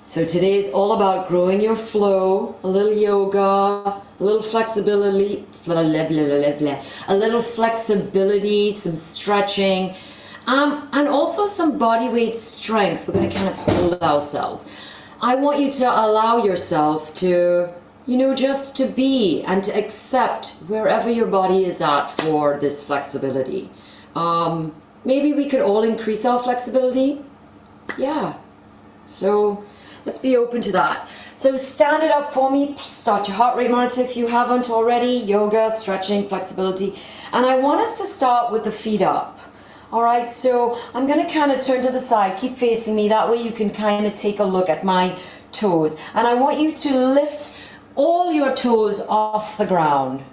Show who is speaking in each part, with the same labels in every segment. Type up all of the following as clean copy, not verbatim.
Speaker 1: So today is all about growing your flow, a little yoga, a little flexibility, a little flexibility, some stretching, and also some body weight strength. We're going to kind of hold ourselves. I want you to allow yourself to, just to be and to accept wherever your body is at for this flexibility. Maybe we could all increase our flexibility. Yeah. So let's be open to that. So stand it up for me. Start your heart rate monitor if you haven't already. Yoga, stretching, flexibility. And I want us to start with the feet up. All right, so I'm going to kind of turn to the side. Keep facing me. That way you can kind of take a look at my toes. And I want you to lift all your toes off the ground.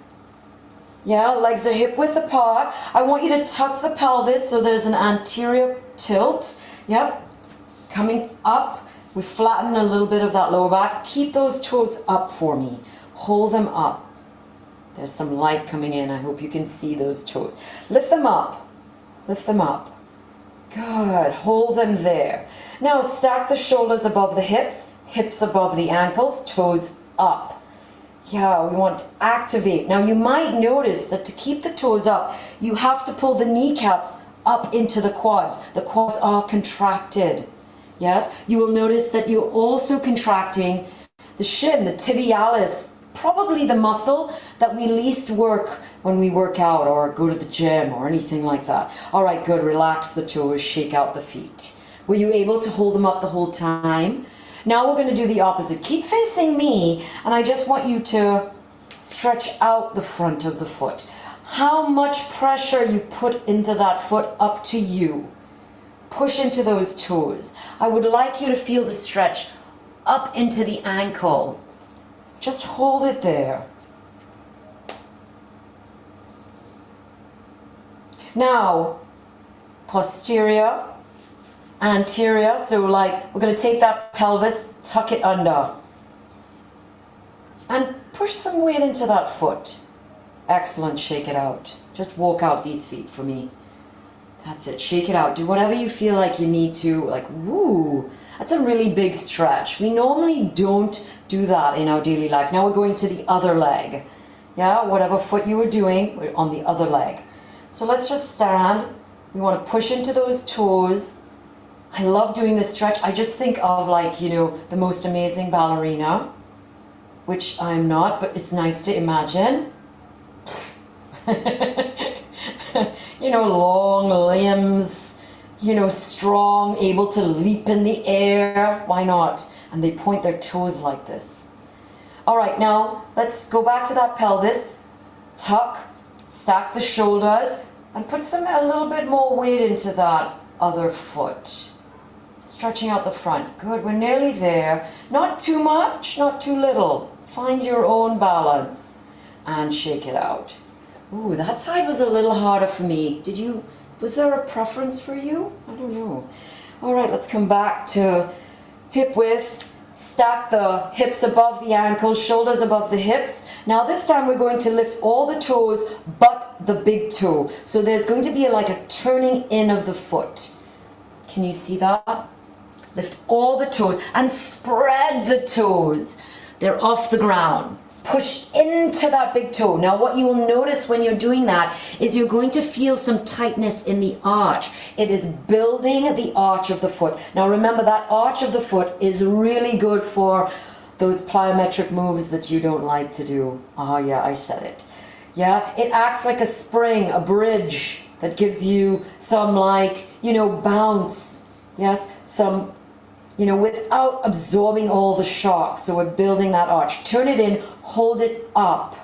Speaker 1: Yeah, legs are hip width apart. I want you to tuck the pelvis so there's an anterior tilt. Yep. Coming up, we flatten a little bit of that lower back. Keep those toes up for me. Hold them up. There's some light coming in. I hope you can see those toes. Lift them up. Lift them up. Good. Hold them there. Now stack the shoulders above the hips, hips above the ankles, toes up. Yeah, we want to activate. Now you might notice that to keep the toes up, you have to pull the kneecaps up into the quads. The quads are contracted. Yes, you will notice that you're also contracting the shin, the tibialis, probably the muscle that we least work when we work out or go to the gym or anything like that. All right, good. Relax the toes, shake out the feet. Were you able to hold them up the whole time? Now we're going to do the opposite. Keep facing me, and I just want you to stretch out the front of the foot. How much pressure you put into that foot, up to you. Push into those toes. I would like you to feel the stretch up into the ankle. Just hold it there. Now, posterior, anterior, so like we're going to take that pelvis, tuck it under. And push some weight into that foot. Excellent, shake it out. Just walk out these feet for me. That's it, shake it out. Do whatever you feel like you need to, like, woo. That's a really big stretch. We normally don't do that in our daily life. Now we're going to the other leg. Yeah, whatever foot you were doing, we're on the other leg. So let's just stand. We want to push into those toes. I love doing this stretch. I just think of, like, the most amazing ballerina, which I'm not, but it's nice to imagine. Long limbs, strong, able to leap in the air. Why not? And they point their toes like this. All right, now let's go back to that pelvis. Tuck, stack the shoulders, and put a little bit more weight into that other foot. Stretching out the front. Good, we're nearly there. Not too much, not too little. Find your own balance and shake it out. Ooh, that side was a little harder for me. Was there a preference for you? I don't know. All right, let's come back to hip width. Stack the hips above the ankles, shoulders above the hips. Now this time we're going to lift all the toes but the big toe. So there's going to be like a turning in of the foot. Can you see that? Lift all the toes and spread the toes. They're off the ground. Push into that big toe. Now what you will notice when you're doing that is you're going to feel some tightness in the arch. It is building the arch of the foot. Now remember, that arch of the foot is really good for those plyometric moves that you don't like to do. Oh yeah, I said it. Yeah, it acts like a spring, a bridge that gives you some, like, bounce. Yes, some, without absorbing all the shock. So we're building that arch. Turn it in, hold it up.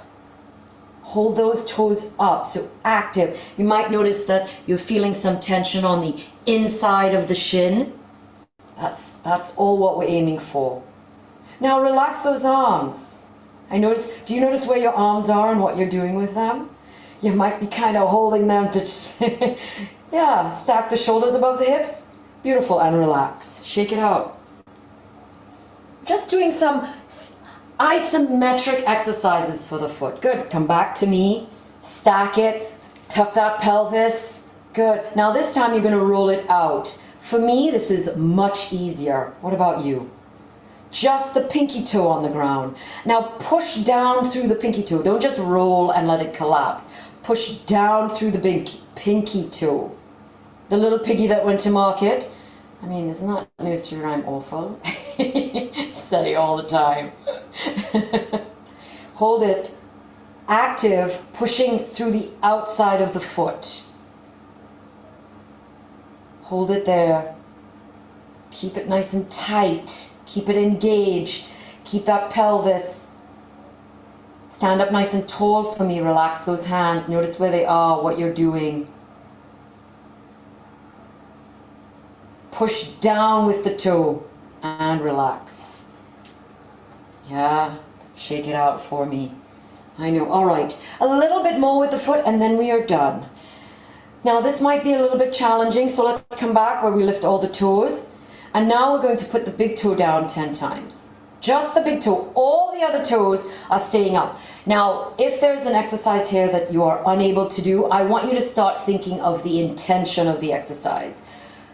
Speaker 1: Hold those toes up, so active. You might notice that you're feeling some tension on the inside of the shin. That's all what we're aiming for. Now relax those arms. Do you notice where your arms are and what you're doing with them? You might be kind of holding them to just, yeah, stack the shoulders above the hips. Beautiful, and relax. Shake it out. Just doing some isometric exercises for the foot. Good. Come back to me. Stack it. Tuck that pelvis. Good. Now this time you're going to roll it out. For me, this is much easier. What about you? Just the pinky toe on the ground. Now push down through the pinky toe. Don't just roll and let it collapse. Push down through the pinky toe. The little piggy that went to market. I mean, isn't that nursery rhyme awful? Say all the time. Hold it active, pushing through the outside of the foot. Hold it there. Keep it nice and tight. Keep it engaged. Keep that pelvis. Stand up nice and tall for me. Relax those hands. Notice where they are, what you're doing. Push down with the toe and relax. Yeah, shake it out for me. I know. All right. A little bit more with the foot and then we are done. Now this might be a little bit challenging, so let's come back where we lift all the toes. And now we're going to put the big toe down 10 times. Just the big toe. All the other toes are staying up. Now, if there's an exercise here that you are unable to do, I want you to start thinking of the intention of the exercise.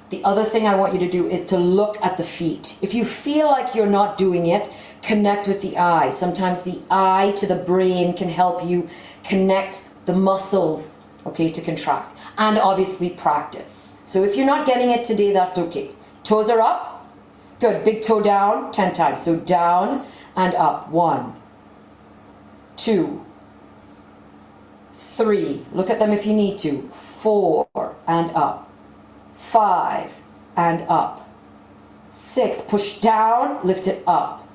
Speaker 1: The other thing I want you to do is to look at the feet. If you feel like you're not doing it, connect with the eye. Sometimes the eye to the brain can help you connect the muscles, okay, to contract. And obviously practice. So if you're not getting it today, that's okay. Toes are up. Good. Big toe down 10 times. So down and up. 1, 2, 3. Look at them if you need to. 4 and up. 5 and up. 6. Push down. Lift it up.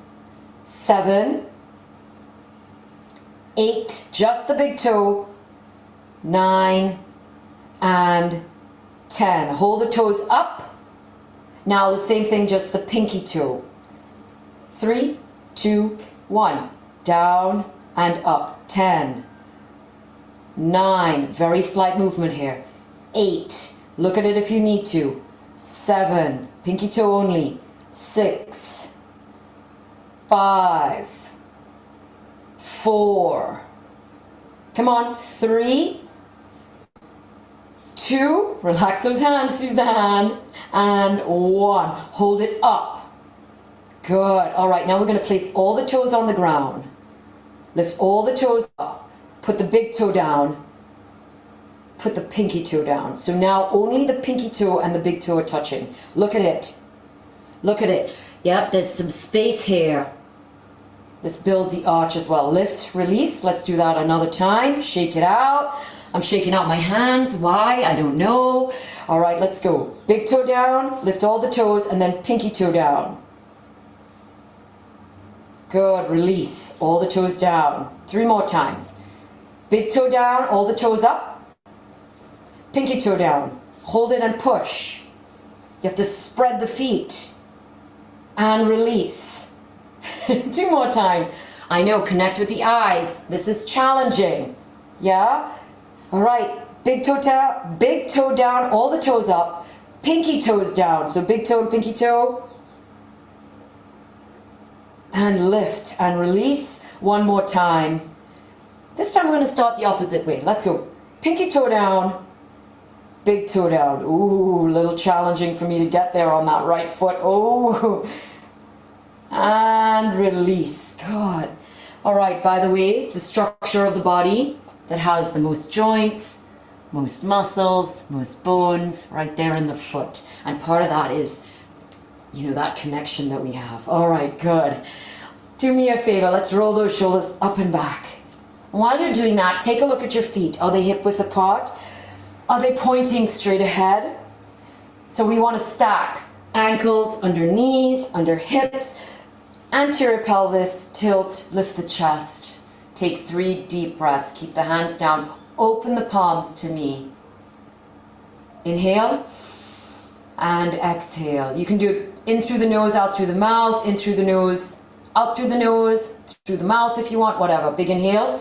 Speaker 1: 7, 8. Just the big toe. 9 and 10. Hold the toes up. Now the same thing, just the pinky toe. 3, 2, 1. Down and up. 10, 9. Very slight movement here. 8. Look at it if you need to. 7. Pinky toe only. 6, 5, 4. Come on. 3, 2, relax those hands, Suzanne, and 1. Hold it up. Good. All right, now we're going to place all the toes on the ground. Lift all the toes up. Put the big toe down. Put the pinky toe down. So now only the pinky toe and the big toe are touching. Look at it. Look at it. Yep, there's some space here. This builds the arch as well. Lift, release. Let's do that another time. Shake it out. I'm shaking out my hands. Why? I don't know. All right, let's go. Big toe down, lift all the toes, and then pinky toe down. Good. Release. All the toes down. 3 more times. Big toe down, all the toes up. Pinky toe down. Hold it and push. You have to spread the feet. And release. 2 more times. I know, connect with the eyes. This is challenging. Yeah? All right, big toe down, all the toes up, pinky toes down. So big toe and pinky toe. And lift and release 1 more time. This time we're going to start the opposite way. Let's go. Pinky toe down, big toe down. Ooh, a little challenging for me to get there on that right foot. Oh, and release. Good. All right, by the way, the structure of the body that has the most joints, most muscles, most bones, right there in the foot. And part of that is, you know, that connection that we have. All right, good. Do me a favor, let's roll those shoulders up and back. And while you're doing that, take a look at your feet. Are they hip width apart? Are they pointing straight ahead? So we want to stack ankles under knees, under hips, anterior pelvis, tilt, lift the chest. Take 3 deep breaths. Keep the hands down. Open the palms to me. Inhale and exhale. You can do it in through the nose, out through the mouth, in through the nose, out through the nose, through the mouth if you want, whatever. Big inhale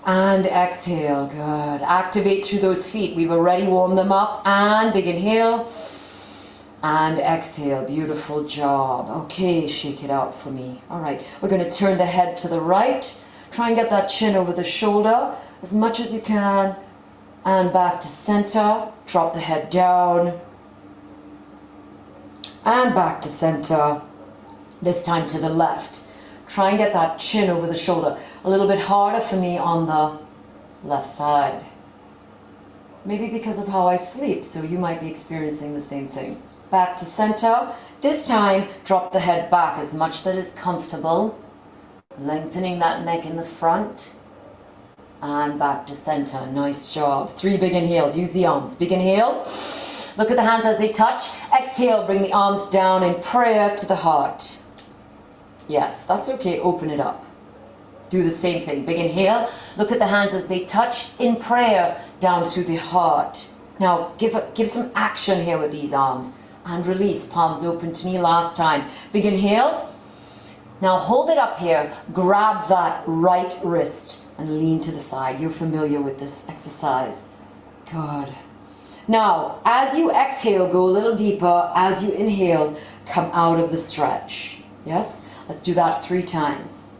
Speaker 1: and exhale. Good. Activate through those feet. We've already warmed them up. And big inhale and exhale. Beautiful job. Okay, shake it out for me. All right, we're going to turn the head to the right. Try and get that chin over the shoulder as much as you can. And back to center. Drop the head down. And back to center. This time to the left. Try and get that chin over the shoulder. A little bit harder for me on the left side. Maybe because of how I sleep, so you might be experiencing the same thing. Back to center. This time, drop the head back as much that is comfortable. Lengthening that neck in the front. And back to center. Nice job. 3 big inhales. Use the arms. Big inhale. Look at the hands as they touch. Exhale. Bring the arms down in prayer to the heart. Yes, that's okay. Open it up. Do the same thing. Big inhale. Look at the hands as they touch in prayer down through the heart. Now, give some action here with these arms. And release. Palms open to me last time. Big inhale. Now hold it up here. Grab that right wrist and lean to the side. You're familiar with this exercise. Good. Now, as you exhale, go a little deeper. As you inhale, come out of the stretch. Yes? Let's do that 3 times.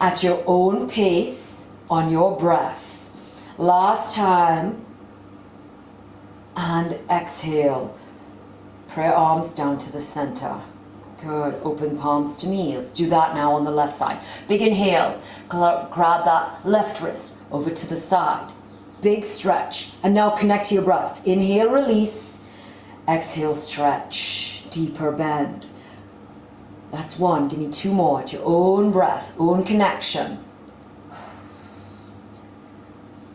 Speaker 1: At your own pace, on your breath. Last time. And exhale. Prayer arms down to the center. Good. Open palms to me. Let's do that now on the left side. Big inhale. Grab that left wrist over to the side. Big stretch. And now connect to your breath. Inhale, release. Exhale, stretch. Deeper bend. That's 1. Give me 2 more at your own breath, own connection.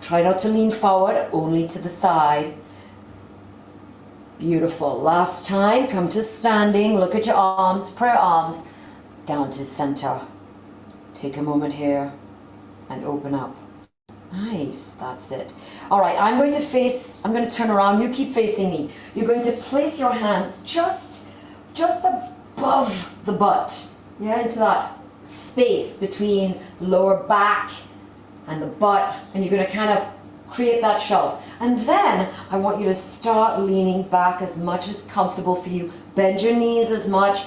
Speaker 1: Try not to lean forward, only to the side. Beautiful. Last time, come to standing. Look at your arms, prayer arms, down to center. Take a moment here and open up. Nice, that's it. All right, I'm going to turn around. You keep facing me. You're going to place your hands just above the butt. Yeah, into that space between the lower back and the butt. And you're going to kind of create that shelf. And then I want you to start leaning back as much as comfortable for you. Bend your knees as much.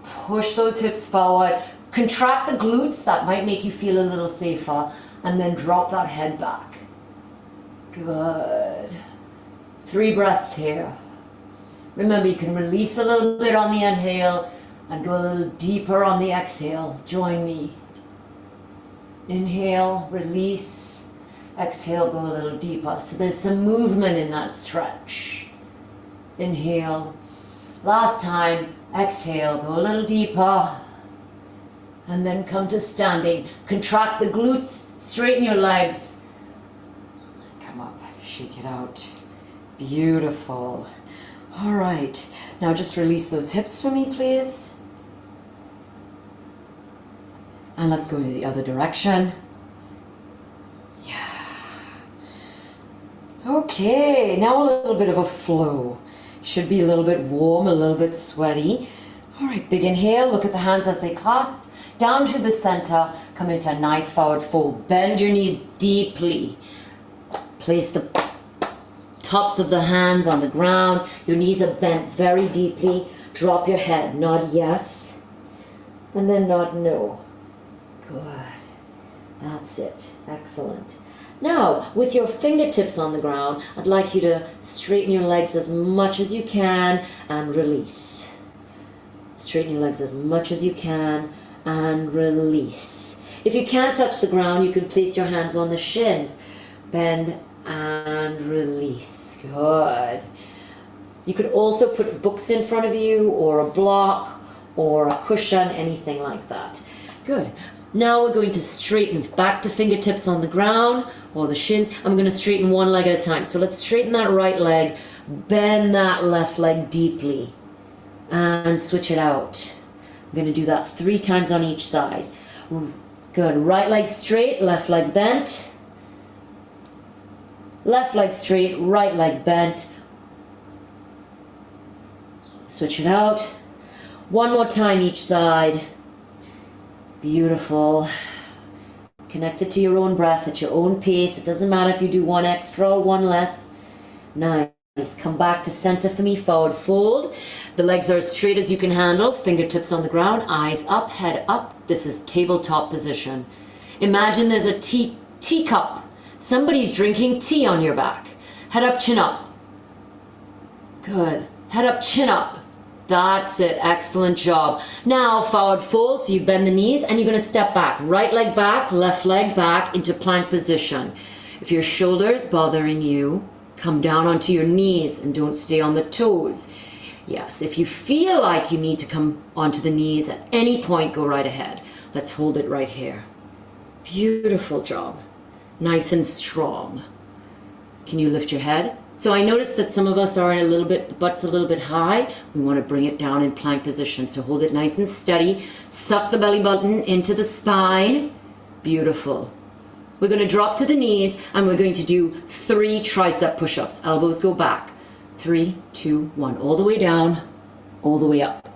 Speaker 1: Push those hips forward. Contract the glutes. That might make you feel a little safer. And then drop that head back. Good. 3 breaths here. Remember, you can release a little bit on the inhale and go a little deeper on the exhale. Join me. Inhale, release. Exhale, go a little deeper. So there's some movement in that stretch. Inhale. Last time, exhale, go a little deeper. And then come to standing. Contract the glutes, straighten your legs. Come up, shake it out. Beautiful. All right, now just release those hips for me, please. And let's go to the other direction. Yeah. Okay, now a little bit of a flow. Should be a little bit warm, a little bit sweaty. All right, big inhale. Look at the hands as they clasp. Down to the center. Come into a nice forward fold. Bend your knees deeply. Place the tops of the hands on the ground. Your knees are bent very deeply. Drop your head. Nod yes. And then nod no. Good. That's it. Excellent. Now, with your fingertips on the ground, I'd like you to straighten your legs as much as you can and release. Straighten your legs as much as you can and release. If you can't touch the ground, you can place your hands on the shins. Bend and release. Good. You could also put books in front of you or a block or a cushion, anything like that. Good. Now we're going to straighten back to fingertips on the ground or the shins. I'm going to straighten one leg at a time. So let's straighten that right leg, bend that left leg deeply and switch it out. I'm going to do that 3 times on each side. Good. Right leg straight, left leg bent. Left leg straight, right leg bent. Switch it out. One more time each side. Beautiful. Connect it to your own breath at your own pace. It doesn't matter if you do one extra or one less. Nice. Come back to center for me. Forward fold. The legs are as straight as you can handle. Fingertips on the ground. Eyes up, head up. This is tabletop position. Imagine there's a teacup. Somebody's drinking tea on your back. Head up, chin up. Good. Head up, chin up. That's it, excellent job. Now forward fold, so you bend the knees and you're gonna step back. Right leg back, left leg back into plank position. If your shoulder's bothering you, come down onto your knees and don't stay on the toes. Yes, if you feel like you need to come onto the knees at any point, go right ahead. Let's hold it right here. Beautiful job. Nice and strong. Can you lift your head? So I noticed that some of us are a little bit, the butt's a little bit high. We want to bring it down in plank position. So hold it nice and steady. Suck the belly button into the spine. Beautiful. We're going to drop to the knees and we're going to do 3 tricep push-ups. Elbows go back. 3, 2, 1. All the way down, all the way up.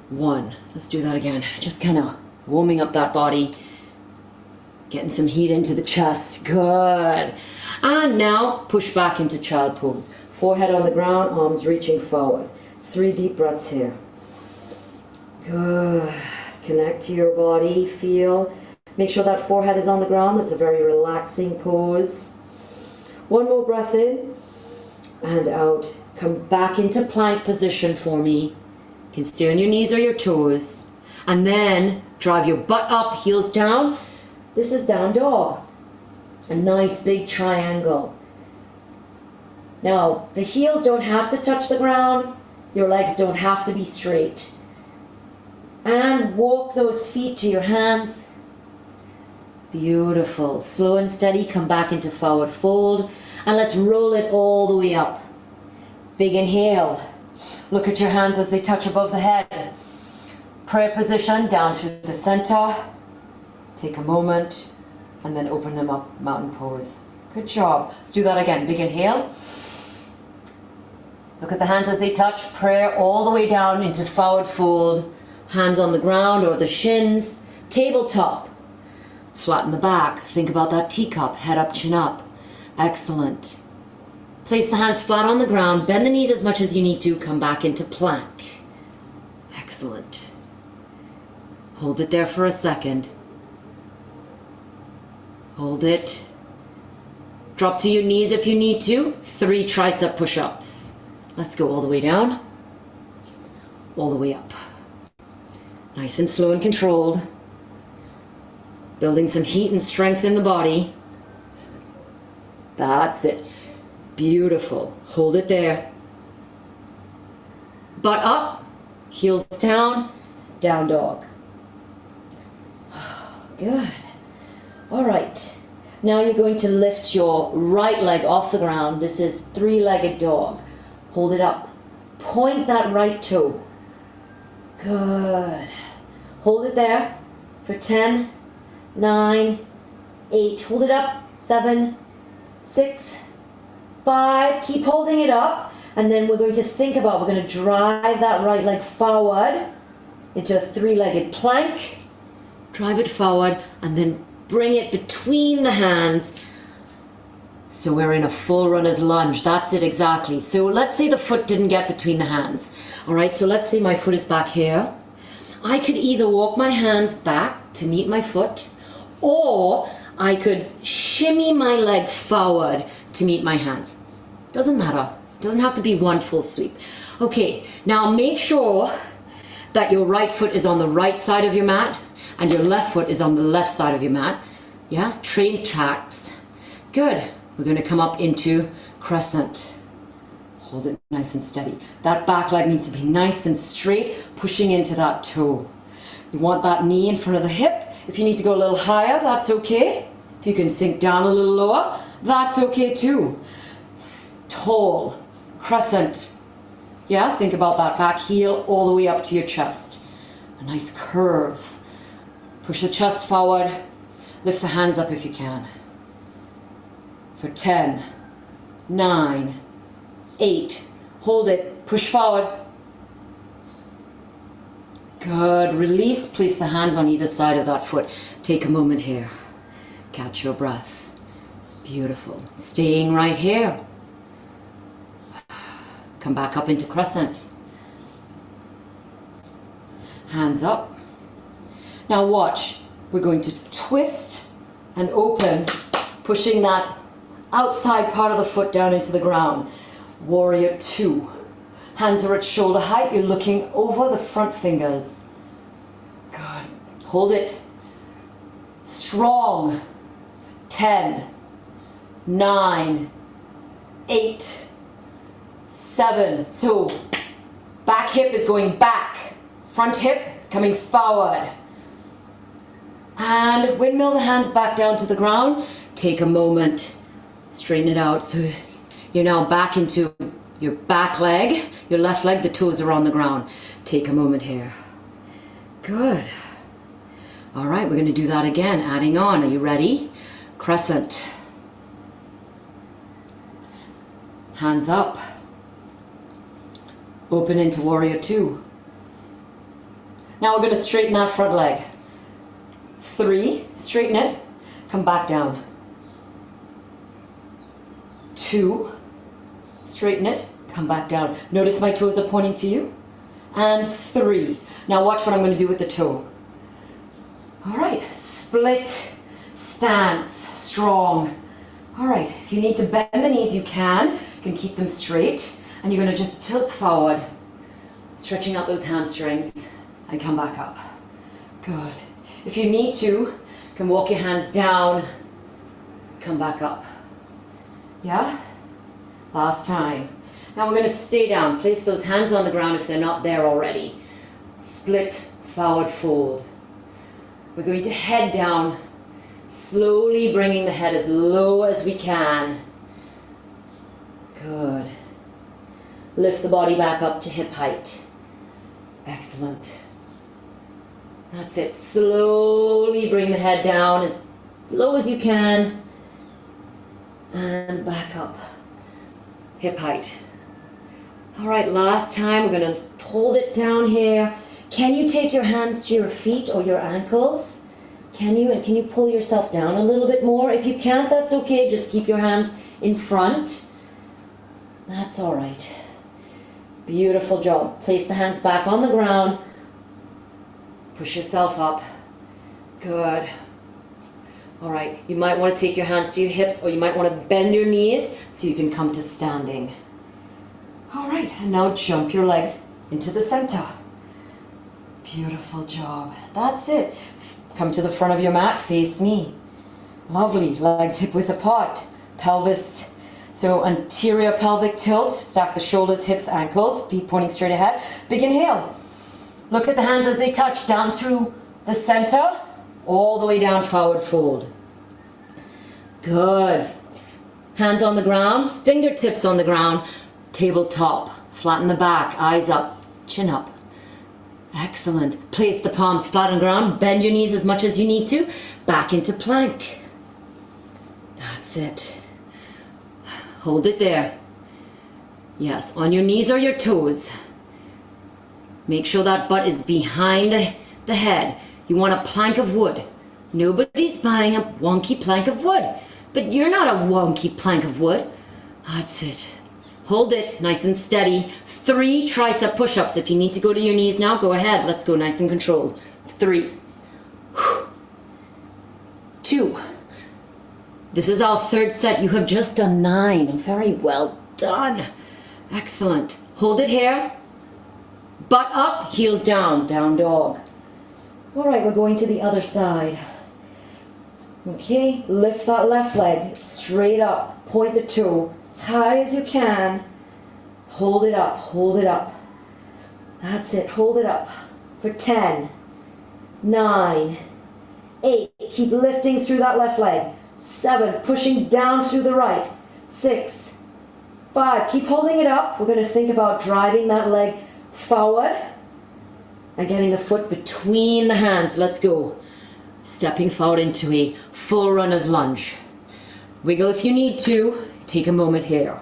Speaker 1: 1. Let's do that again. Just kind of warming up that body. Getting some heat into the chest. Good. And now push back into child pose. Forehead on the ground, arms reaching forward. 3 deep breaths here. Good. Connect to your body. Feel. Make sure that forehead is on the ground. That's a very relaxing pose. 1 more breath in and out. Come back into plank position for me. You can stay on your knees or your toes. And then drive your butt up, heels down. This is down dog. A nice big triangle. Now, the heels don't have to touch the ground. Your legs don't have to be straight. And walk those feet to your hands. Beautiful. Slow and steady, come back into forward fold. And let's roll it all the way up. Big inhale. Look at your hands as they touch above the head. Prayer position, down through the center. Take a moment. And then open them up, mountain pose. Good job. Let's do that again. Big inhale. Look at the hands as they touch. Prayer all the way down into forward fold. Hands on the ground or the shins. Tabletop. Flatten the back. Think about that teacup. Head up, chin up. Excellent. Place the hands flat on the ground. Bend the knees as much as you need to. Come back into plank. Excellent. Hold it there for a second. Hold it. Drop to your knees if you need to. 3 tricep push-ups. Let's go all the way down. All the way up. Nice and slow and controlled. Building some heat and strength in the body. That's it. Beautiful. Hold it there. Butt up. Heels down. Down dog. Good. All right, now you're going to lift your right leg off the ground. This is 3-legged dog. Hold it up. Point that right toe. Good. Hold it there for 10, 9, 8. Hold it up. 7, 6, 5. Keep holding it up. And then we're going to think about, we're going to drive that right leg forward into a 3-legged plank. Drive it forward and then bring it between the hands. So we're in a full runner's lunge. That's it exactly. So let's say the foot didn't get between the hands. All right, so let's say my foot is back here. I could either walk my hands back to meet my foot, or I could shimmy my leg forward to meet my hands. Doesn't matter. Doesn't have to be one full sweep. Okay, now make sure that your right foot is on the right side of your mat and your left foot is on the left side of your mat. Yeah, train tracks. Good. We're going to come up into crescent. Hold it nice and steady. That back leg needs to be nice and straight, pushing into that toe. You want that knee in front of the hip. If you need to go a little higher, that's okay. If you can sink down a little lower, that's okay too. Tall, crescent. Yeah, think about that back heel all the way up to your chest. A nice curve. Push the chest forward. Lift the hands up if you can. For 10, 9, 8. Hold it. Push forward. Good. Release. Place the hands on either side of that foot. Take a moment here. Catch your breath. Beautiful. Staying right here. Come back up into crescent. Hands up. Now watch. We're going to twist and open, pushing that outside part of the foot down into the ground. Warrior 2. Hands are at shoulder height. You're looking over the front fingers. Good. Hold it. Strong. 10, 9, 8, 7. So back hip is going back. Front hip is coming forward. And windmill the hands back down to the ground. Take a moment. Straighten it out. So you're now back into your back leg, your left leg, the toes are on the ground. Take a moment here. Good. All right, we're going to do that again, adding on. Are you ready? Crescent. Hands up. Open into warrior two. Now we're going to straighten that front leg. 3, straighten it, come back down. 2, straighten it, come back down. Notice my toes are pointing to you. And 3. Now watch what I'm going to do with the toe. All right, split stance, strong. All right, if you need to bend the knees, you can. You can keep them straight. And you're going to just tilt forward, stretching out those hamstrings, and come back up. Good. If you need to, you can walk your hands down, come back up. Yeah? Last time. Now we're going to stay down. Place those hands on the ground if they're not there already. Split, forward fold. We're going to head down, slowly bringing the head as low as we can. Good. Lift the body back up to hip height. Excellent. That's it. Slowly bring the head down as low as you can. And back up. Hip height. All right, last time we're going to hold it down here. Can you take your hands to your feet or your ankles? Can you? And can you pull yourself down a little bit more? If you can't, that's okay. Just keep your hands in front. That's all right. Beautiful job. Place the hands back on the ground. Push yourself up. Good. All right, you might want to take your hands to your hips, or you might want to bend your knees so you can come to standing. All right, and now jump your legs into the center. Beautiful job. That's it. Come to the front of your mat, face me. Lovely. Legs hip width apart. Pelvis, so anterior pelvic tilt. Stack the shoulders, hips, ankles. Feet pointing straight ahead. Big inhale. Look at the hands as they touch down through the center, all the way down, forward fold. Good. Hands on the ground, fingertips on the ground, tabletop. Flatten the back, eyes up, chin up. Excellent. Place the palms flat on the ground, bend your knees as much as you need to, back into plank. That's it. Hold it there. Yes, on your knees or your toes. Make sure that butt is behind the head. You want a plank of wood. Nobody's buying a wonky plank of wood. But you're not a wonky plank of wood. That's it. Hold it nice and steady. 3 tricep push-ups. If you need to go to your knees now, go ahead. Let's go nice and controlled. 3. 2. This is our third set. You have just done 9. Very well done. Excellent. Hold it here. Butt up, heels down, down dog. All right, we're going to the other side. Okay, lift that left leg straight up. Point the toe as high as you can. Hold it up, hold it up. That's it, hold it up for 10, 9, 8. Keep lifting through that left leg. 7, pushing down through the right. 6, 5, keep holding it up. We're going to think about driving that leg forward and getting the foot between the hands. Let's go. Stepping forward into a full runner's lunge. Wiggle if you need to. Take a moment here.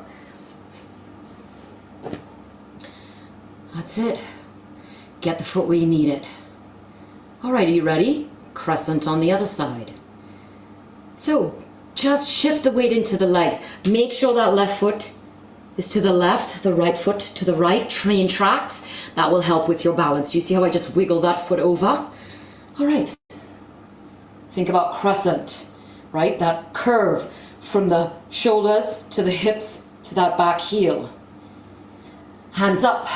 Speaker 1: That's it. Get the foot where you need it. All right, are you ready? Crescent on the other side. So just shift the weight into the legs. Make sure that left foot is to the left, the right foot to the right. Train tracks. That will help with your balance. You see how I just wiggle that foot over? All right. Think about crescent, right? That curve from the shoulders to the hips to that back heel. Hands up.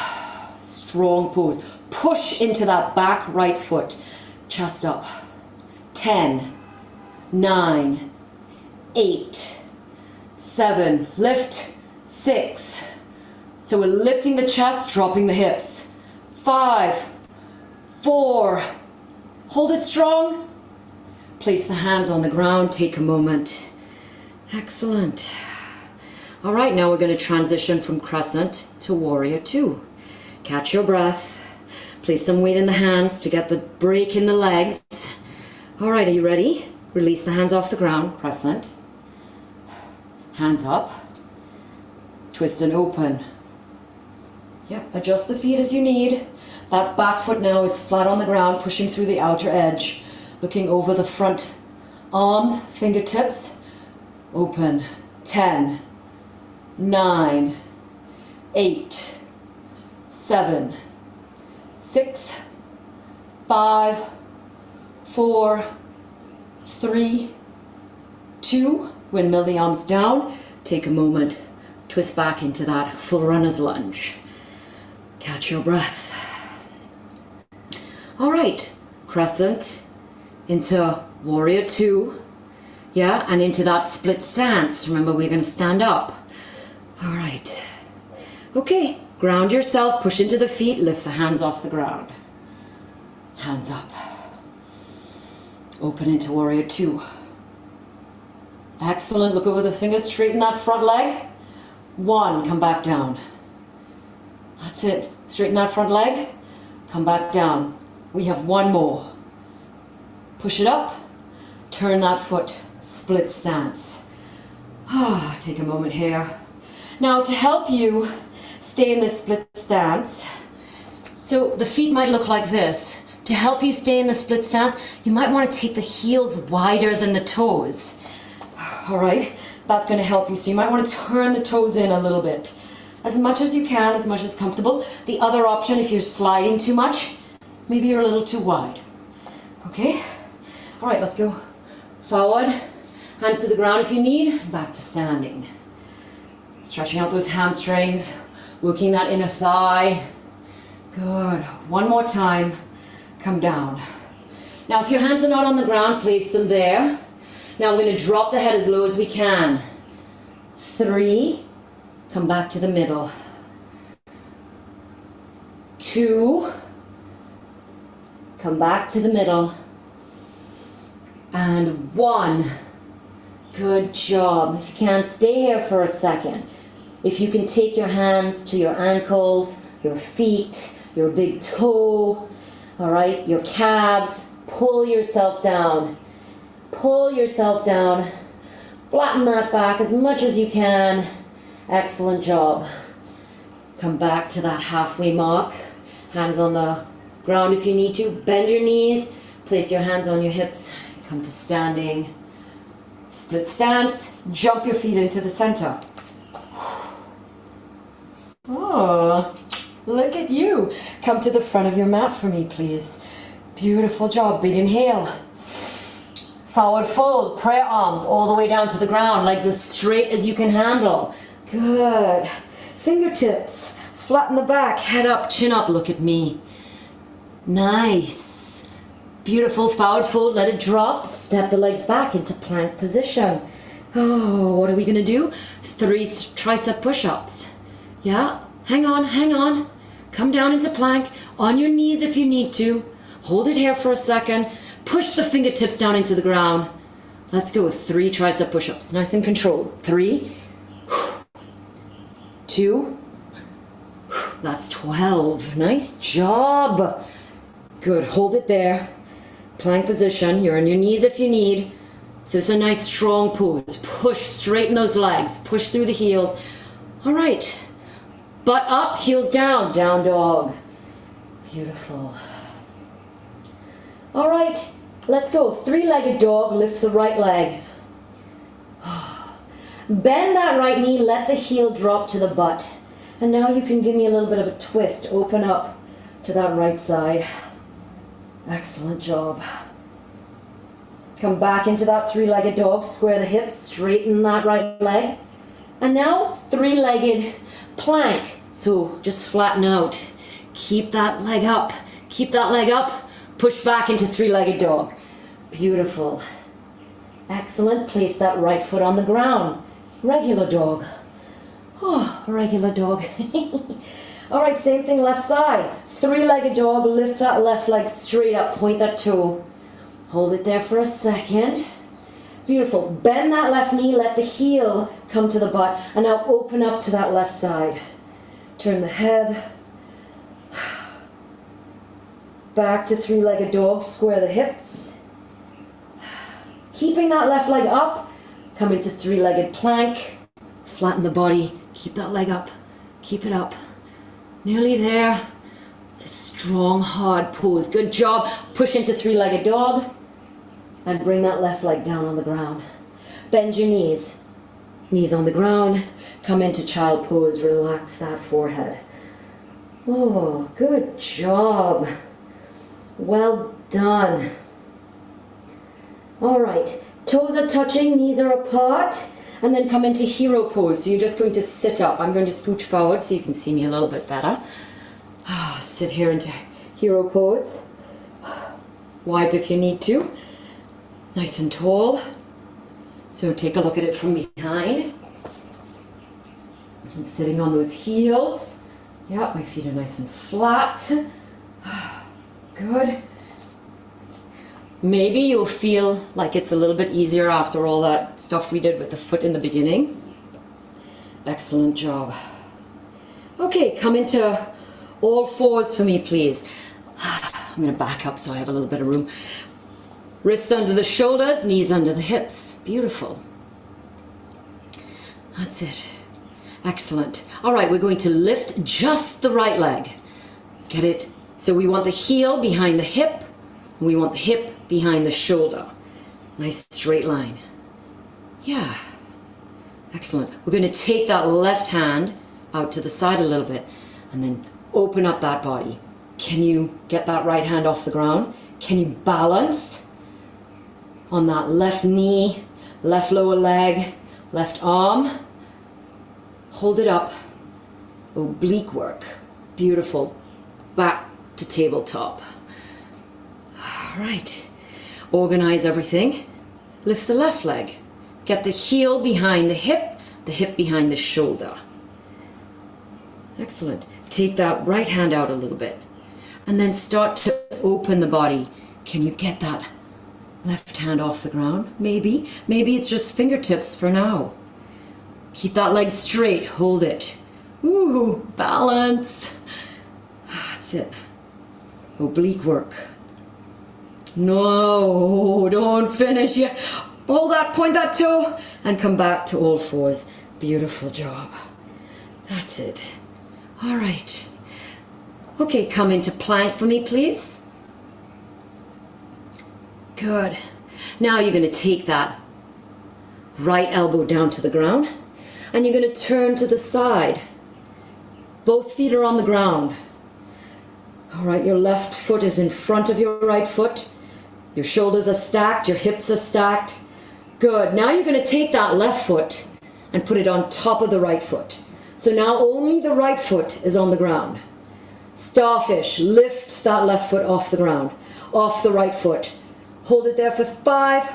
Speaker 1: Strong pose. Push into that back right foot. Chest up. 10, 9, 8, 7. Lift. 6. So we're lifting the chest, dropping the hips. 5, 4. Hold it strong. Place the hands on the ground. Take a moment. Excellent. All right, now we're going to transition from crescent to warrior two. Catch your breath. Place some weight in the hands to get the break in the legs. All right, are you ready? Release the hands off the ground. Crescent. Hands up. Twist and open. Yep, adjust the feet as you need. That back foot now is flat on the ground, pushing through the outer edge. Looking over the front arms, fingertips. Open. 10, 9, 8, 7, 6, 5, 4, 3, 2. Windmill the arms down. Take a moment. Twist back into that full runner's lunge. Catch your breath. All right, crescent into warrior two. Yeah, and into that split stance. Remember, we're going to stand up. All right. Okay, ground yourself, push into the feet, lift the hands off the ground. Hands up. Open into warrior two. Excellent, look over the fingers, straighten that front leg. 1, come back down. That's it, straighten that front leg, come back down. We have 1 more. Push it up, turn that foot. Split stance. Take a moment here. Now to help you stay in this split stance, so the feet might look like this. To help you stay in the split stance, you might want to take the heels wider than the toes. All right, that's going to help you. So you might want to turn the toes in a little bit. As much as you can, as much as comfortable. The other option, if you're sliding too much, maybe you're a little too wide. Okay? All right, let's go forward. Hands to the ground if you need, back to standing. Stretching out those hamstrings, working that inner thigh. Good. 1 more time, come down. Now if your hands are not on the ground, place them there. Now we're going to drop the head as low as we can. 3, come back to the middle. 2, come back to the middle. And 1. Good job. If you can, stay here for a second. If you can take your hands to your ankles, your feet, your big toe, all right, your calves, pull yourself down. Pull yourself down. Flatten that back as much as you can. Excellent job. Come back to that halfway mark. Hands on the ground if you need to. Bend your knees. Place your hands on your hips. Come to standing. Split stance. Jump your feet into the center. Oh, look at you. Come to the front of your mat for me, please. Beautiful job. Big inhale. Forward fold. Prayer arms all the way down to the ground. Legs as straight as you can handle. Good. Fingertips. Flatten the back. Head up, chin up. Look at me. Nice. Beautiful, forward fold, let it drop. Step the legs back into plank position. Oh, what are we gonna do? 3 tricep push-ups. Yeah, hang on. Come down into plank, on your knees if you need to. Hold it here for a second. Push the fingertips down into the ground. Let's go with 3 tricep push-ups, nice and controlled. 3, 2, that's 12. Nice job. Good, hold it there. Plank position, you're on your knees if you need. So it's a nice strong pose. Push, straighten those legs. Push through the heels. All right. Butt up, heels down. Down dog. Beautiful. All right, let's go. 3-legged dog, lift the right leg. Bend that right knee, let the heel drop to the butt. And now you can give me a little bit of a twist. Open up to that right side. Excellent job. Come back into that 3-legged dog. Square the hips, straighten that right leg. And now 3-legged plank. So just flatten out. Keep that leg up. Keep that leg up. Push back into three-legged dog. Beautiful. Excellent. Place that right foot on the ground. Regular dog. Oh, regular dog. All right, same thing left side. Three-legged dog. Lift that left leg straight up. Point that toe. Hold it there for a second. Beautiful. Bend that left knee. Let the heel come to the butt. And now open up to that left side. Turn the head. Back to three-legged dog. Square the hips. Keeping that left leg up. Come into three-legged plank. Flatten the body. Keep that leg up. Keep it up. Nearly there. It's a strong, hard pose. Good job. Push into three-legged dog. And bring that left leg down on the ground. Bend your knees. Knees on the ground. Come into child pose. Relax that forehead. Oh, good job. Well done. All right. Toes are touching, knees are apart. And then come into hero pose. So you're just going to sit up. I'm going to scooch forward so you can see me a little bit better. Sit here into hero pose. Wipe if you need to. Nice and tall. So take a look at it from behind. I'm sitting on those heels. Yeah, my feet are nice and flat. Good. Maybe you'll feel like it's a little bit easier after all that stuff we did with the foot in the beginning. Excellent job. Okay, come into all fours for me, please. I'm going to back up so I have a little bit of room. Wrists under the shoulders, knees under the hips. Beautiful. That's it. Excellent. All right, we're going to lift just the right leg. Get it? So we want the heel behind the hip, and we want the hip behind the shoulder. Nice straight line. Yeah. Excellent. We're going to take that left hand out to the side a little bit, and then open up that body. Can you get that right hand off the ground? Can you balance on that left knee, left lower leg, left arm? Hold it up. Oblique work. Beautiful. Back to tabletop. All right. Organize everything. Lift the left leg. Get the heel behind the hip behind the shoulder. Excellent. Take that right hand out a little bit. And then start to open the body. Can you get that left hand off the ground? Maybe. Maybe it's just fingertips for now. Keep that leg straight. Hold it. Ooh, balance. That's it. Oblique work. No, don't finish yet. Hold that, point that toe, and come back to all fours. Beautiful job. That's it. All right. Okay, come into plank for me, please. Good. Now you're going to take that right elbow down to the ground, and you're going to turn to the side. Both feet are on the ground. All right, your left foot is in front of your right foot. Your shoulders are stacked, your hips are stacked. Good. Now you're going to take that left foot and put it on top of the right foot. So now only the right foot is on the ground. Starfish, lift that left foot off the ground, off the right foot. Hold it there for 5,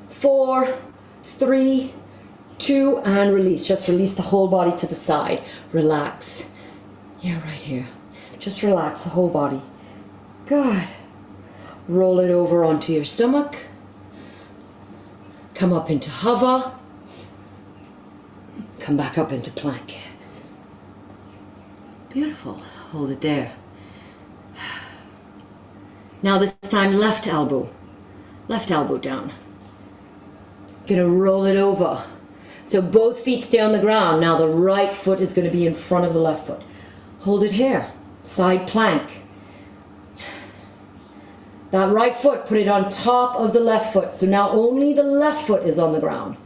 Speaker 1: 4, 3, 2, and release. Just release the whole body to the side. Relax. Yeah, right here. Just relax the whole body. Good. Roll it over onto your stomach. Come up into hover. Come back up into plank. Beautiful. Hold it there. Now this time left elbow. Left elbow down. Gonna roll it over. So both feet stay on the ground. Now the right foot is going to be in front of the left foot. Hold it here. Side plank. That right foot, put it on top of the left foot. So now only the left foot is on the ground.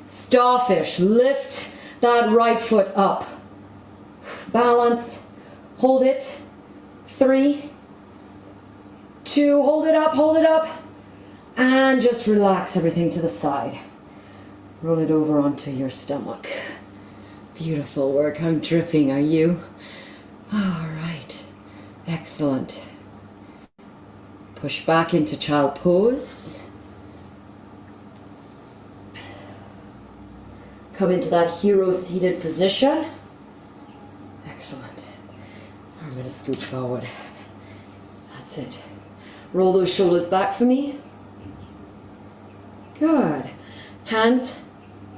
Speaker 1: Starfish, lift that right foot up. Balance. Hold it. 3, 2, hold it up. And just relax everything to the side. Roll it over onto your stomach. Beautiful work. I'm dripping, are you? All right. Excellent. Push back into child pose. Come into that hero seated position. Excellent. I'm going to scoot forward. That's it. Roll those shoulders back for me. Good. Hands,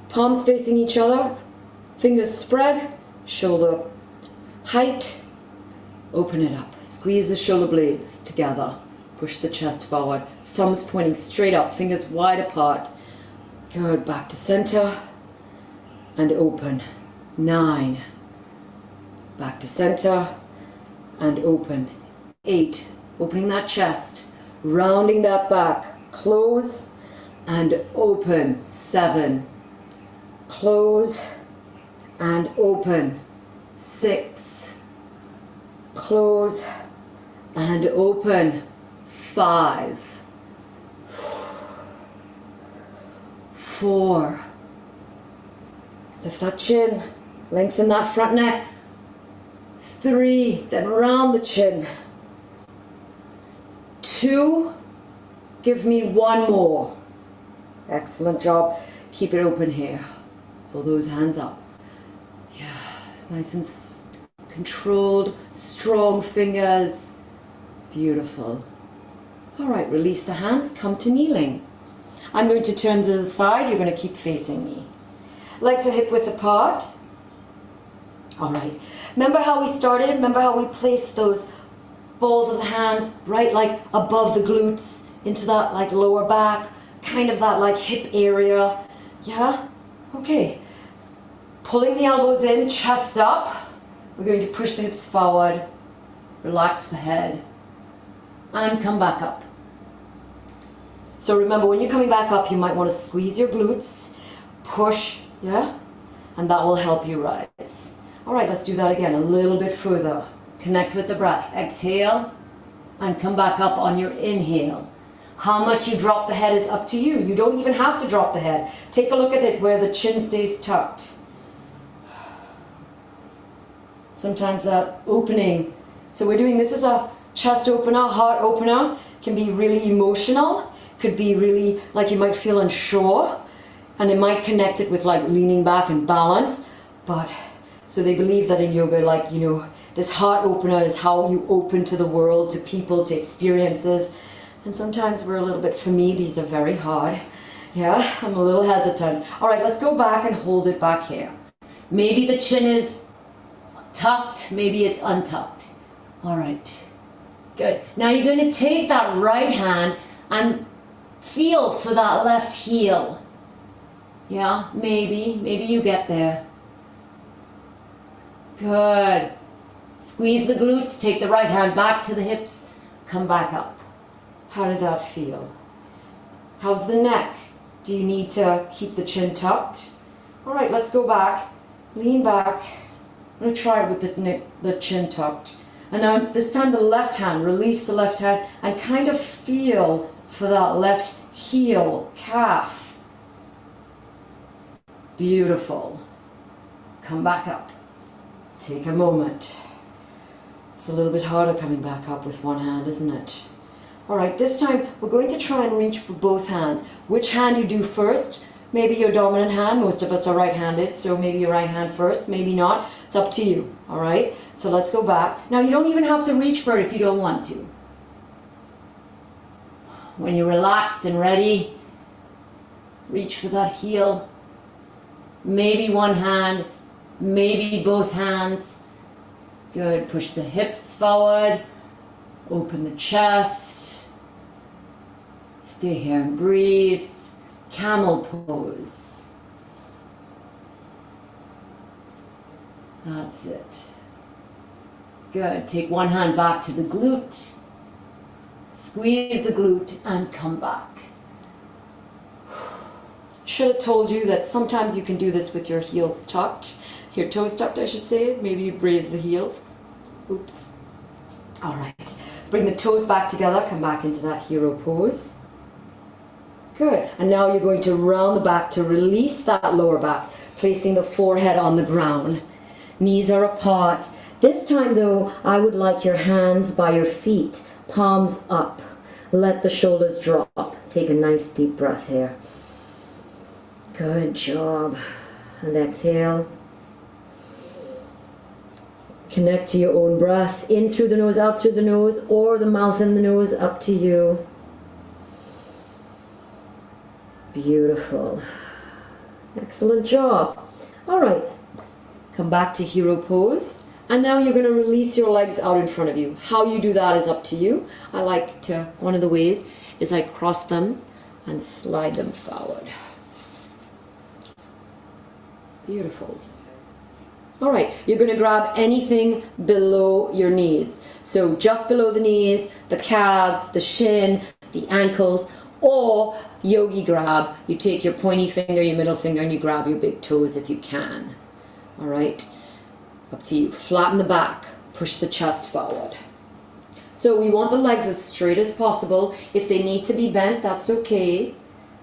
Speaker 1: palms facing each other. Fingers spread. Shoulder height. Open it up. Squeeze the shoulder blades together. Push the chest forward. Thumbs pointing straight up. Fingers wide apart. Good. Back to center. And open. 9. Back to center. And open. 8. Opening that chest. Rounding that back. Close. And open. 7. Close. And open. 6. Close. And open. 5. 4. Lift that chin. Lengthen that front neck. 3. Then round the chin. 2. Give me 1 more. Excellent job. Keep it open here. Pull those hands up. Yeah, nice and controlled, strong fingers. Beautiful. All right, release the hands. Come to kneeling. I'm going to turn to the side. You're going to keep facing me. Legs are hip width apart. All right. Remember how we started? Remember how we placed those balls of the hands right like above the glutes into that like lower back, kind of that like hip area? Yeah? Okay. Pulling the elbows in, chest up. We're going to push the hips forward. Relax the head. And come back up. So remember, when you're coming back up, you might want to squeeze your glutes, push, yeah? And that will help you rise. All right, let's do that again, a little bit further. Connect with the breath. Exhale, and come back up on your inhale. How much you drop the head is up to you. You don't even have to drop the head. Take a look at it where the chin stays tucked. Sometimes that opening. So we're doing, this is a chest opener, heart opener. Can be really emotional. Could be really, like you might feel unsure. And it might connect it with like leaning back and balance. But, so they believe that in yoga, like, you know, this heart opener is how you open to the world, to people, to experiences. And sometimes we're a little bit, for me, these are very hard. Yeah, I'm a little hesitant. All right, let's go back and hold it back here. Maybe the chin is tucked, maybe it's untucked. All right, good. Now you're going to take that right hand and feel for that left heel. Yeah, maybe you get there. Good. Squeeze the glutes, take the right hand back to the hips, come back up. How did that feel? How's the neck? Do you need to keep the chin tucked? All right, let's go back. Lean back. I'm going to try it with the chin tucked. And now this time the left hand, release the left hand and kind of feel for that left heel, calf. Beautiful. Come back up. Take a moment. It's a little bit harder coming back up with one hand, isn't it? All right, this time we're going to try and reach for both hands. Which hand you do first? Maybe your dominant hand. Most of us are right-handed, so maybe your right hand first, maybe not. It's up to you, all right? So let's go back. Now, you don't even have to reach for it if you don't want to. When you're relaxed and ready, reach for that heel. Maybe one hand, maybe both hands. Good, push the hips forward. Open the chest. Stay here and breathe. Camel pose. That's it. Good. Take one hand back to the glute. Squeeze the glute and come back. Should have told you that sometimes you can do this with your heels tucked. Your toes tucked, I should say. Maybe you raise the heels. Oops. All right. Bring the toes back together. Come back into that hero pose. Good. And now you're going to round the back to release that lower back. placing the forehead on the ground. Knees are apart. This time though, I would like your hands by your feet, palms up. Let the shoulders drop. Take a nice deep breath here. Good job. And exhale. Connect to your own breath. In through the nose, out through the nose, or the mouth and the nose, up to you. Beautiful. Excellent job. All right. Come back to hero pose. And now you're going to release your legs out in front of you. How you do that is up to you. I like to, one of the ways is I cross them and slide them forward. Beautiful. All right, you're going to grab anything below your knees. So just below the knees, the calves, the shin, the ankles, or yogi grab. You take your pointy finger, your middle finger, and you grab your big toes if you can. All right. Up to you. Flatten the back. Push the chest forward. So we want the legs as straight as possible. If they need to be bent, that's okay.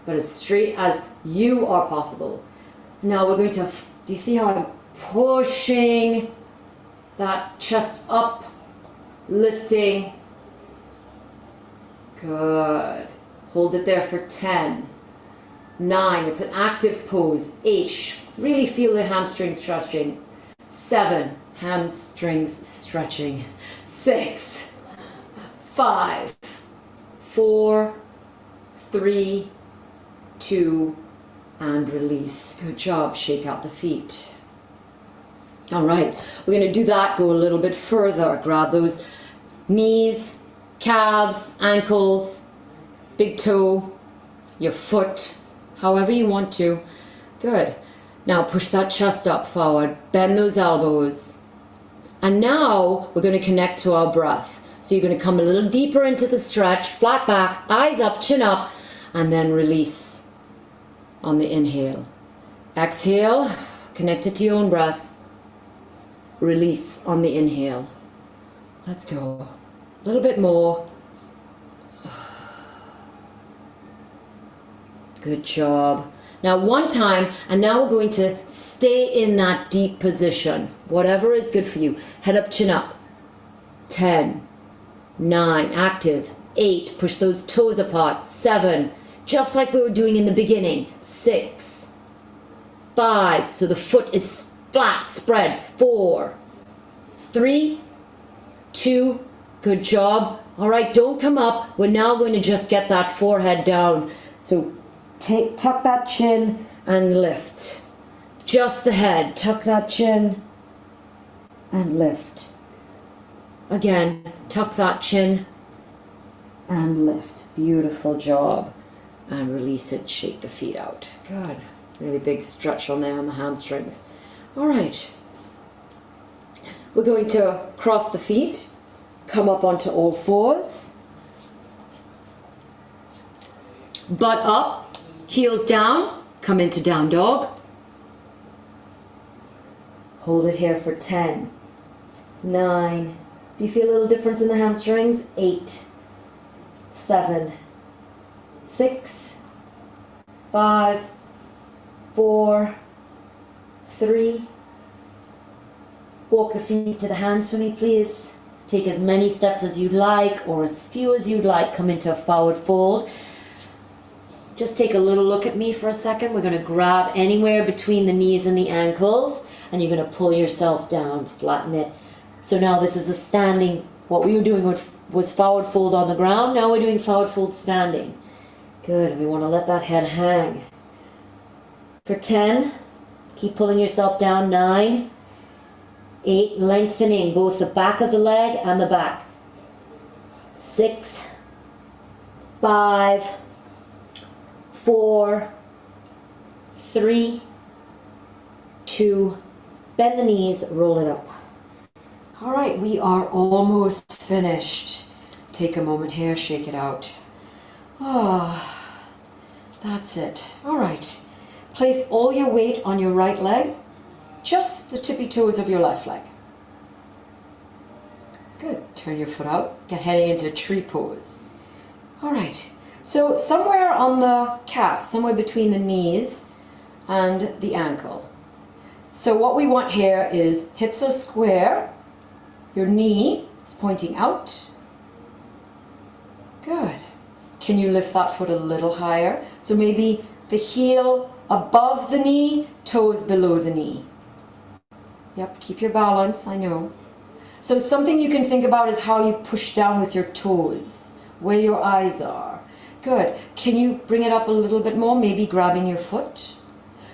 Speaker 1: But as straight as you are possible. Now we're going to, do you see how I'm pushing that chest up, lifting? Good. Hold it there for 10. 9. It's an active pose. 8. Really feel the hamstrings stretching. 7. Hamstrings stretching. 6. 5. 4. 3. 2. And release. Good job. Shake out the feet. All right. We're going to do that. Go a little bit further. Grab those knees, calves, ankles, big toe, your foot, however you want to. Good. Now push that chest up forward, bend those elbows. And now we're going to connect to our breath. So you're going to come a little deeper into the stretch, flat back, eyes up, chin up, and then release on the inhale. Exhale, connect it to your own breath. Release on the inhale. Let's go. A little bit more. Good job. Now one time, and now we're going to stay in that deep position. Whatever is good for you. Head up, chin up. 10, 9, active. 8, push those toes apart. 7, just like we were doing in the beginning. 6, 5, so the foot is flat, spread. 4, 3, 2, good job. All right, don't come up. We're now going to just get that forehead down. So tuck that chin and lift. Just the head. Tuck that chin and lift. Again, tuck that chin and lift. Beautiful job. And release it. Shake the feet out. Good. Really big stretch on there on the hamstrings. All right. We're going to cross the feet. Come up onto all fours. Butt up. Heels down, come into down dog. Hold it here for 10, 9. Do you feel a little difference in the hamstrings? 8, 7, 6, 5, 4, 3. Walk the feet to the hands for me, please. Take as many steps as you'd like, or as few as you'd like. Come into a forward fold. Just take a little look at me for a second. We're going to grab anywhere between the knees and the ankles, and you're going to pull yourself down, flatten it. So now this is a standing, what we were doing was forward fold on the ground. Now we're doing forward fold standing. Good, we want to let that head hang. For 10, keep pulling yourself down. 9, 8, lengthening both the back of the leg and the back. 6, 5, 4, 3, 2, bend the knees, roll it up. All right, we are almost finished. Take a moment here, shake it out. Oh, that's it. All right, place all your weight on your right leg, just the tippy toes of your left leg. Good, turn your foot out, get heading into tree pose. All right. So somewhere on the calf, somewhere between the knees and the ankle, So what we want here is hips are square, your knee is pointing out. Good. Can you lift that foot a little higher? So maybe the heel above the knee, toes below the knee. Yep, keep your balance, I know. So something you can think about is how you push down with your toes, where your eyes are. Good. Can you bring it up a little bit more, maybe grabbing your foot?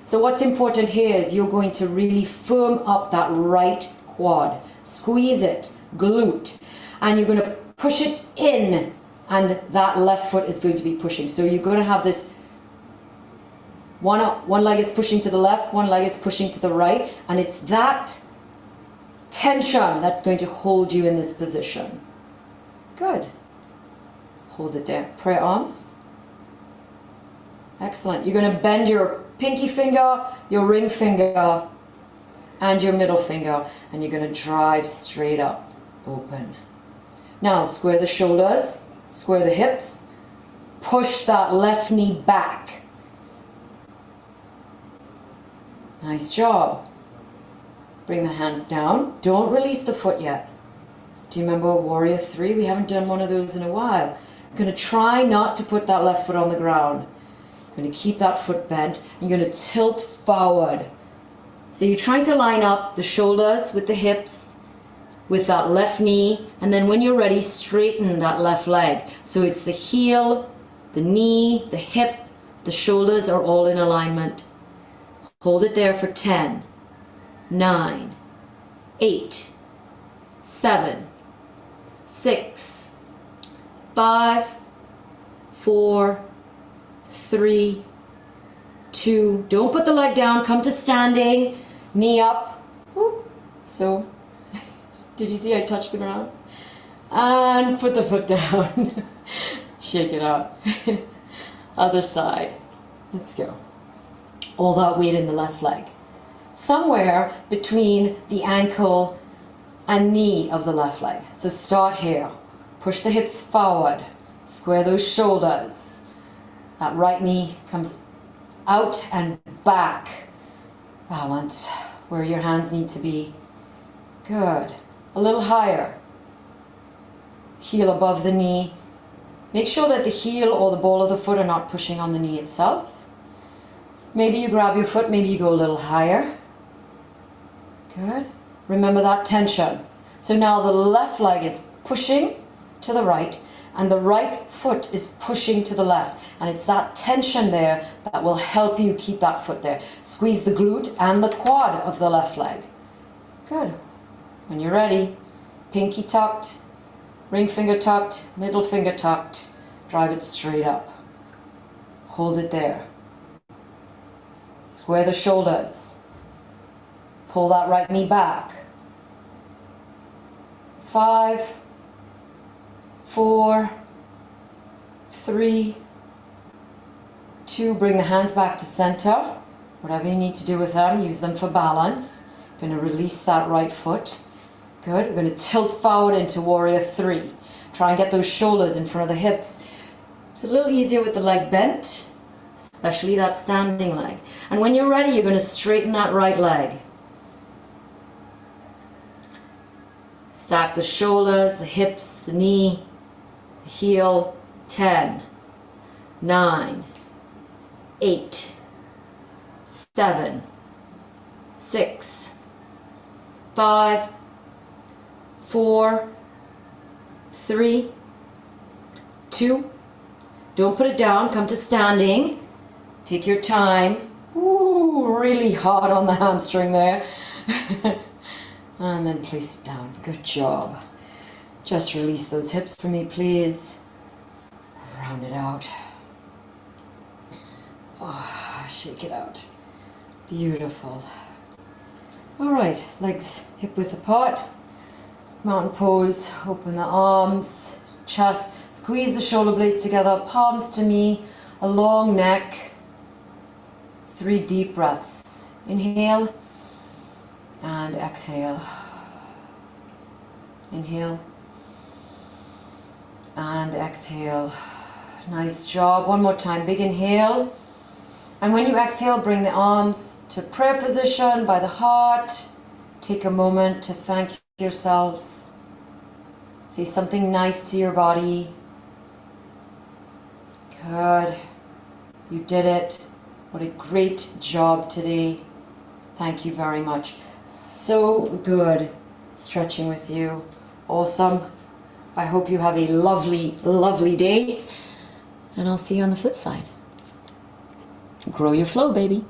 Speaker 1: So what's important here is you're going to really firm up that right quad. Squeeze it, glute, and you're going to push it in, and that left foot is going to be pushing. So you're going to have this, one leg is pushing to the left, one leg is pushing to the right, and it's that tension that's going to hold you in this position. Good. Hold it there. Prayer arms. Excellent. You're going to bend your pinky finger, your ring finger, and your middle finger, and you're going to drive straight up, open. Now square the shoulders, square the hips, push that left knee back. Nice job. Bring the hands down. Don't release the foot yet. Do you remember Warrior 3? We haven't done one of those in a while. I'm going to try not to put that left foot on the ground. I'm going to keep that foot bent. And you're going to tilt forward. So you're trying to line up the shoulders with the hips, with that left knee, and then when you're ready, straighten that left leg. So it's the heel, the knee, the hip, the shoulders are all in alignment. Hold it there for 10, 9, 8, 7, 6, 5, 4, 3, 2. Don't put the leg down. Come to standing. Knee up. Woo. So, did you see I touched the ground? And put the foot down. Shake it out. Other side. Let's go. All that weight in the left leg. Somewhere between the ankle and knee of the left leg. So start here. Push the hips forward. Square those shoulders. That right knee comes out and back. Balance where your hands need to be. Good. A little higher. Heel above the knee. Make sure that the heel or the ball of the foot are not pushing on the knee itself. Maybe you grab your foot, maybe you go a little higher. Good. Remember that tension. So now the left leg is pushing to the right, and the right foot is pushing to the left. And it's that tension there that will help you keep that foot there. Squeeze the glute and the quad of the left leg. Good. When you're ready, pinky tucked, ring finger tucked, middle finger tucked. Drive it straight up. Hold it there. Square the shoulders. Pull that right knee back. 5, 4, 3, 2. Bring the hands back to center. Whatever you need to do with them, use them for balance. Going to release that right foot. Good. We're going to tilt forward into Warrior 3. Try and get those shoulders in front of the hips. It's a little easier with the leg bent, especially that standing leg. And when you're ready, you're going to straighten that right leg. Stack the shoulders, the hips, the knee, the heel. 10, 9, 8, 7, 6, 5, 4, 3, 2. Don't put it down. Come to standing. Take your time. Ooh, really hard on the hamstring there. And then place it down. Good job. Just release those hips for me, please. Round it out. Oh, shake it out. Beautiful. All right, legs hip width apart. Mountain pose. Open the arms, chest. Squeeze the shoulder blades together. Palms to me. A long neck. 3 deep breaths. Inhale and exhale. Inhale and exhale. Nice job. One more time. Big inhale And when you exhale, bring the arms to prayer position by the heart. Take a moment to thank yourself. Say something nice to your body. Good. You did it. What a great job today. Thank you very much. So good stretching with you. Awesome. I hope you have a lovely, lovely day. And I'll see you on the flip side. Grow your flow, baby.